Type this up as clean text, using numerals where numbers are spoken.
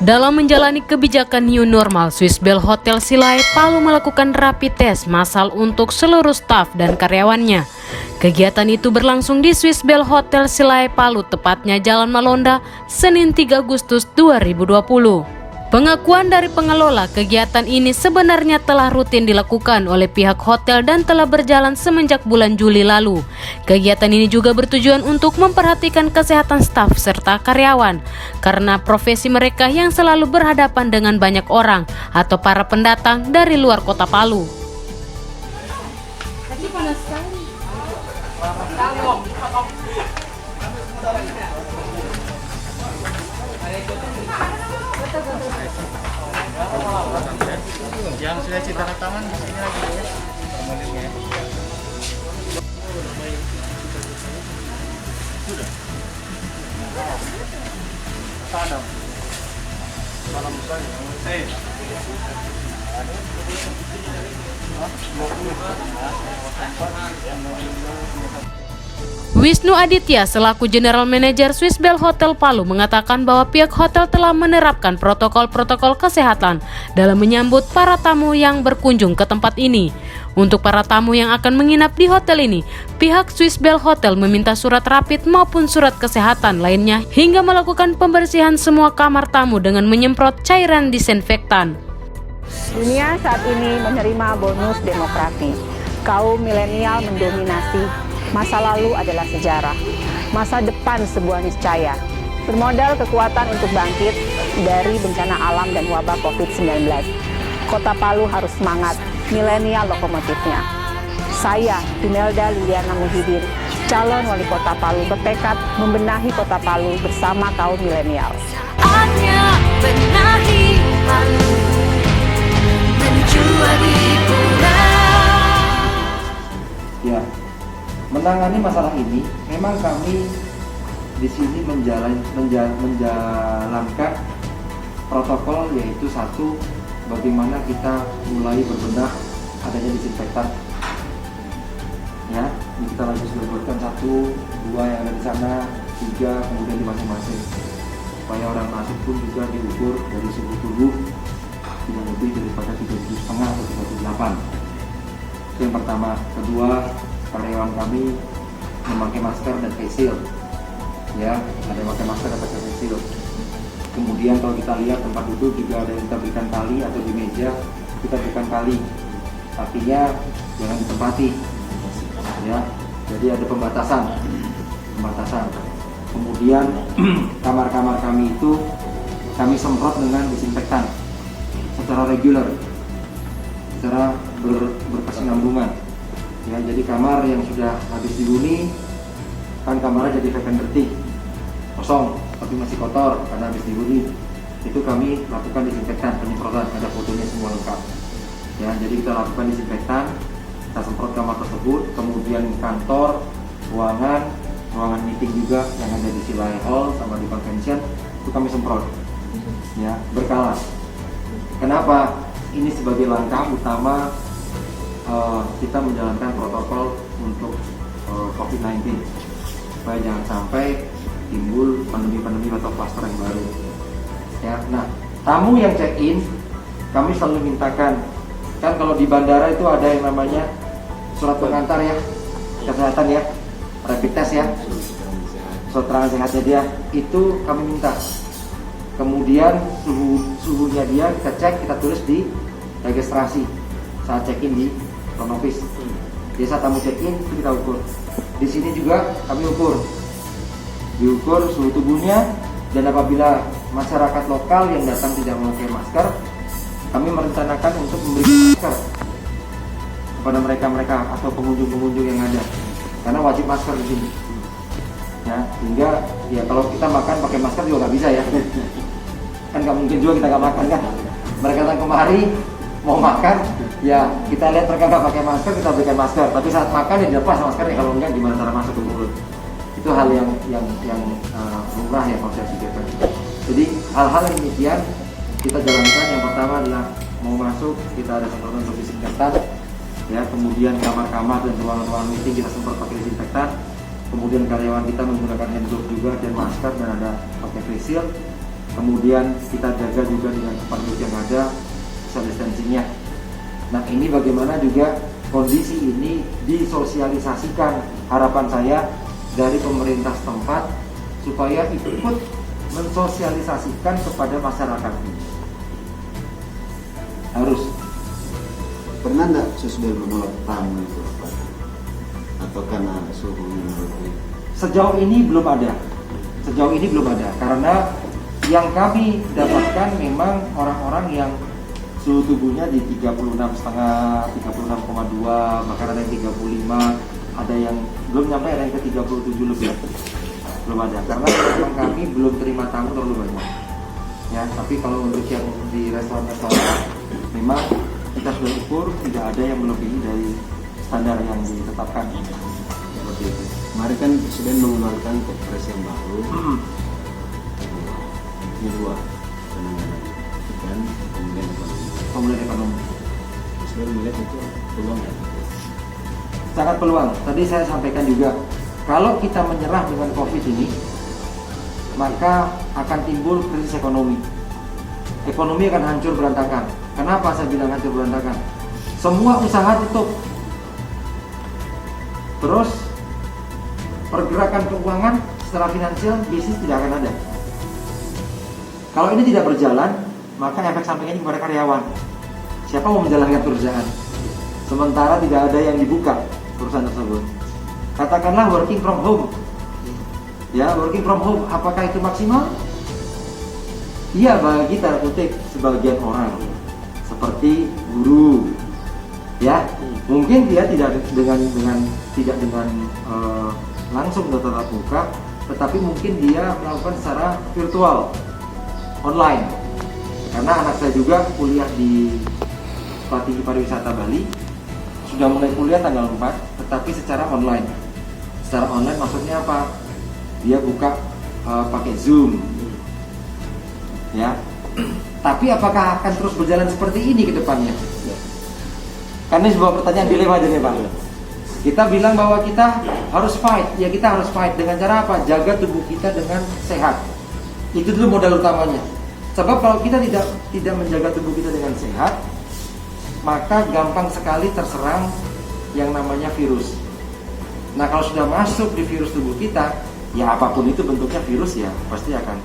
Dalam menjalani kebijakan new normal, Swiss Bell Hotel Silai Palu melakukan rapid test massal untuk seluruh staf dan karyawannya. Kegiatan itu berlangsung di Swiss Bell Hotel Silai Palu, tepatnya Jalan Malonda, Senin 3 Agustus 2020. Pengakuan dari pengelola, kegiatan ini sebenarnya telah rutin dilakukan oleh pihak hotel dan telah berjalan semenjak bulan Juli lalu. Kegiatan ini juga bertujuan untuk memperhatikan kesehatan staf serta karyawan, karena profesi mereka yang selalu berhadapan dengan banyak orang atau para pendatang dari luar kota Palu. Yang sudah tanda tangan di sini lagi ya, formulirnya. Sudah. Tanam. Tanam saya. Wisnu Aditya selaku General Manager Swiss Bell Hotel Palu mengatakan bahwa pihak hotel telah menerapkan protokol-protokol kesehatan dalam menyambut para tamu yang berkunjung ke tempat ini. Untuk para tamu yang akan menginap di hotel ini, pihak Swiss Bell Hotel meminta surat rapid maupun surat kesehatan lainnya hingga melakukan pembersihan semua kamar tamu dengan menyemprot cairan disinfektan. Dunia saat ini menerima bonus demokrasi. Kaum milenial mendominasi. Masa lalu adalah sejarah, masa depan sebuah niscaya. Bermodal kekuatan untuk bangkit dari bencana alam dan wabah COVID-19. Kota Palu harus semangat, milenial lokomotifnya. Saya, Imelda Liliana Muhyiddin, calon wali kota Palu, bertekad membenahi kota Palu bersama kaum milenial. Saatnya benahi Palu menuju Adipura. Ya. Menangani masalah ini, memang kami di sini menjalankan protokol, yaitu satu, bagaimana kita mulai berbenah adanya disinfektan. Ya, ini kita lagi sudah buatkan 1, 2 yang ada di sana, 3 kemudian di masing-masing. Supaya orang masuk pun juga diukur dari suhu tubuh tidak lebih daripada 37,5 atau 38. Itu yang pertama. Kedua, karyawan kami memakai masker dan face shield, ya, ada yang pakai masker dan pakai face shield. Kemudian kalau kita lihat tempat duduk juga ada yang kita berikan tali, atau di meja kita berikan tali, artinya jangan ditempati, ya. Jadi ada pembatasan. Kemudian kamar-kamar kami itu kami semprot dengan disinfektan secara reguler, secara berkesinambungan. Ya, jadi kamar yang sudah habis dihuni, kan kamarnya jadi vacant, kosong, tapi masih kotor karena habis dihuni. Itu kami lakukan disinfektan, penyemprotan, ada fotonya semua lengkap. Ya, jadi kita lakukan disinfektan, kita semprot kamar tersebut, kemudian kantor, ruangan meeting juga yang ada di Silai Hall sama di convention, itu kami semprot. Ya, berkala. Kenapa? Ini sebagai langkah utama kita menjalankan protokol untuk COVID-19 supaya jangan sampai timbul pandemi atau klaster yang baru. Ya, nah, tamu yang check-in kami selalu mintakan, kan kalau di bandara itu ada yang namanya surat pengantar ya, kesehatan ya, rapid test ya, surat keterangan sehatnya dia, itu kami minta. Kemudian suhunya dia kita cek, kita tulis di registrasi saat check-in di front office. Jadi saat tamu check-in itu kita ukur. Di sini juga kami diukur suhu tubuhnya, dan apabila masyarakat lokal yang datang tidak memakai masker, kami merencanakan untuk memberikan masker kepada mereka atau pengunjung yang ada, karena wajib masker di sini. Ya, sehingga ya kalau kita makan pakai masker juga nggak bisa ya. Kan nggak mungkin juga kita nggak makan kan. Mereka datang kemari mau makan, ya kita lihat mereka nggak pakai masker, kita berikan masker. Tapi saat makan ya dilepas maskernya, kalau enggak gimana cara masuk ke mulut. Itu hal yang lumrah ya kalau saya pikirkan. Jadi hal-hal yang demikian kita jalankan. Yang pertama adalah mau masuk kita ada semprotan untuk disinfektan, ya. Kemudian kamar-kamar dan ruangan-ruangan meeting kita semprot pakai disinfektan. Kemudian karyawan kita menggunakan hand glove juga dan masker, dan ada pakai face shield. kemudian kita jaga juga dengan tempat duduk yang ada, social distancing-nya. Nah, ini bagaimana juga kondisi ini disosialisasikan, harapan saya dari pemerintah setempat supaya ikut mensosialisasikan kepada masyarakat ini. Harus. Pernah nggak Susbel menolak tamu itu Pak? Atau karena suhunya lebih? Sejauh ini belum ada. Sejauh ini belum ada karena yang kami dapatkan memang orang-orang yang suhu tubuhnya di 36,5, 36,2, bahkan ada yang 35, ada yang belum nyampe, ada yang ke 37 lebih. Belum ada karena memang kami belum terima tamu terlalu banyak. Ya, tapi kalau untuk yang di restoran-restoran memang kita sudah ukur tidak ada yang melebihi dari standar yang ditetapkan. Seperti itu. Kemarin kan Presiden mengeluarkan kepres yang baru. Ini dua penanganan dan Pemulihan ekonomi. Presiden melihat itu peluang ya. Sangat peluang. Tadi saya sampaikan juga, kalau kita menyerah dengan COVID ini, maka akan timbul krisis ekonomi. Ekonomi akan hancur berantakan. Kenapa saya bilang hancur berantakan? Semua usaha tutup. Terus pergerakan keuangan secara finansial bisnis tidak akan ada. Kalau ini tidak berjalan, maka efek sampingnya kepada karyawan. Siapa mau menjalankan perusahaan? Sementara tidak ada yang dibuka perusahaan tersebut. Katakanlah working from home. Ya, working from home, apakah itu maksimal? Iya, bagi tanda kutip sebagian orang, seperti guru, ya, mungkin dia tidak dengan langsung tatap muka, tetapi mungkin dia melakukan secara virtual, online. Karena anak saya juga kuliah di Pelatih Pariwisata Bali, sudah mulai kuliah tanggal 4, tetapi secara online. Secara online maksudnya apa? Dia buka pakai Zoom, ya. Tapi apakah akan terus berjalan seperti ini ke depannya? Karena sebuah pertanyaan dilema aja nih Pak. Kita bilang bahwa kita harus fight, ya kita harus fight dengan cara apa? Jaga tubuh kita dengan sehat. Itu dulu modal utamanya. Sebab kalau kita tidak menjaga tubuh kita dengan sehat, maka gampang sekali terserang yang namanya virus. Nah, kalau sudah masuk di virus tubuh kita, ya apapun itu bentuknya virus ya pasti akan